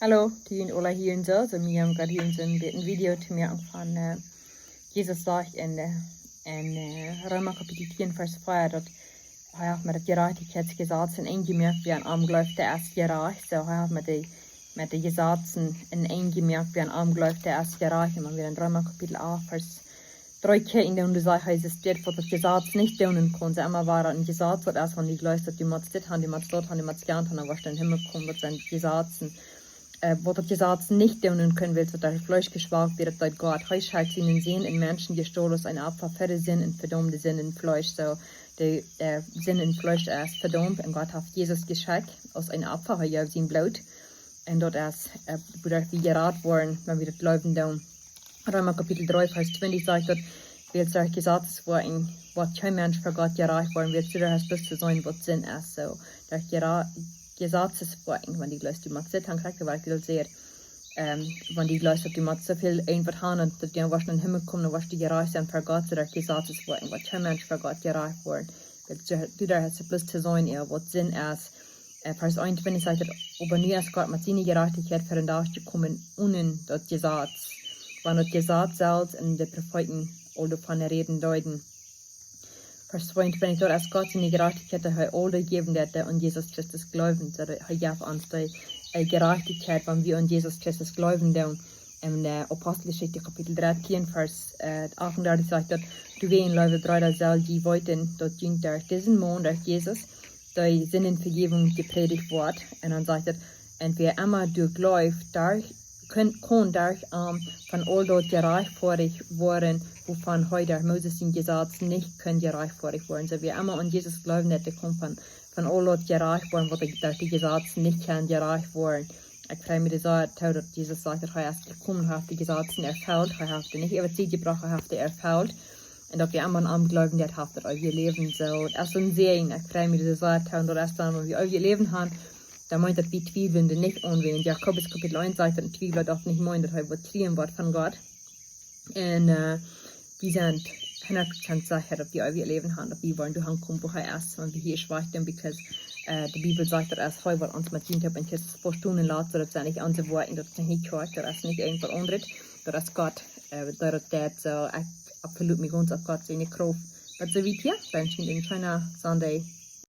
Hallo, die Ola hier und so. Wir haben gerade hier ein Video zu mir von Jesus sagt in Römer Kapitel 4, Vers 4, dat hij heeft met het gerechtigheidsgesetz ingemerkt wie een aangeloofde is gerecht. So hij heeft met de gesetzen ingemerkt wie een aangeloofde is gerecht. En dan weer in Römer Kapitel 8, Vers 3 in der sagt, heißt es steht, was das Gesetz nicht tun konnte. Immer war ein Gesetz, was erst von die Leute, die man das haben, die man dort haben, die man gelernt haben, was dann Himmel kommt, was sind Gesetzen. Wat dat Gesetz nicht tun können will, so dass Fleisch geschwagt wird, dass Gott Heuschheit ihnen sehen, in Menschen gestohlen, ein Opfer für den Sinn, und verdammte Sinn in Fleisch. So, der Sinn in Fleisch ist verdammt, und Gott hat Jesus geschickt, aus einem Opfer, er sein Blut. Und dort ist, wird wie gerat worden, wenn wir das Glauben tun. Römer Kapitel 3, Vers 20 sagt dort, wird solche Gesetze worden, was kein Mensch für Gott gereicht worden wird, so dass das zu sein, was Sinn ist. So, durch Gesetzesvorhang, wenn die Leute die man sit, han kriegt, weil ich sehe, wenn die Leute die man so viel einfach haben und die was in den Himmel kommen, was die gereicht sind für Gott, so durch Gesetzesvorhang, was kein Mensch für Gott gereicht worden, du da hast bloß zu sein, was Sinn ist. Vers 21 sagt, aber nie ist Gott mit seiner Gerechtigkeit für den Tag gekommen, ohne das Gesetz. Wenn das Gesetz selbst in den Propheten oder von den Reden deuten. Vers 22, dort ist Gott seine Gerechtigkeit, er alle gegeben hat und Jesus Christus glauben. Er gab uns die Gerechtigkeit, wenn wir an Jesus Christus glauben. In der Apostelgeschichte Kapitel 13, Vers 38 sagt dort, du wehen Leute, Brüder, soll die wollten, dort dient durch diesen Mond, durch Jesus, die Sinnenvergebung gepredigt wird. Und dann sagt er, und wer immer durchläuft, kann durch von all dort gereicht worden, wovon heute Moses im Gesetz nicht gereicht worden. So wie immer an Jesus glauben, der kommt von all dort gereicht worden, wo durch die Gesetze nicht gereicht worden. Ich freue mich sehr, dass Jesus sagt, er ist gekommen, hat die Gesetze erfüllt, er hat nicht über Zeit gebracht, er hat erfüllt. Und dass wir immer an glauben, der hat das wir leben. So, das ist ein Segen. Ich freue mich sehr, dass das dann, wenn wir euer Leben haben, da meint das wie Zwiefelnde nicht unwillen. Jakobus Kapitel 1 sagt, ein Zwiebler darf nicht meinen, dass er übertrieben wird von Gott. Und wir sind 100% sicher, dass wir euer Leben haben, dass wir wollen durch kommen, wo er ist, wenn wir hier schweigen, because die Bibel sagt, dass er ist heute, was uns mit ihm hat, und jetzt 4 Stunden lang, so dass er nicht unsere Worte, das ist nicht gehört, das ist nicht irgendwas anderes, das ist Gott, das so, absolut mit uns auf Gott seine Kraft. Was so wie hier, wünsche ich Ihnen einen schönen Sunday.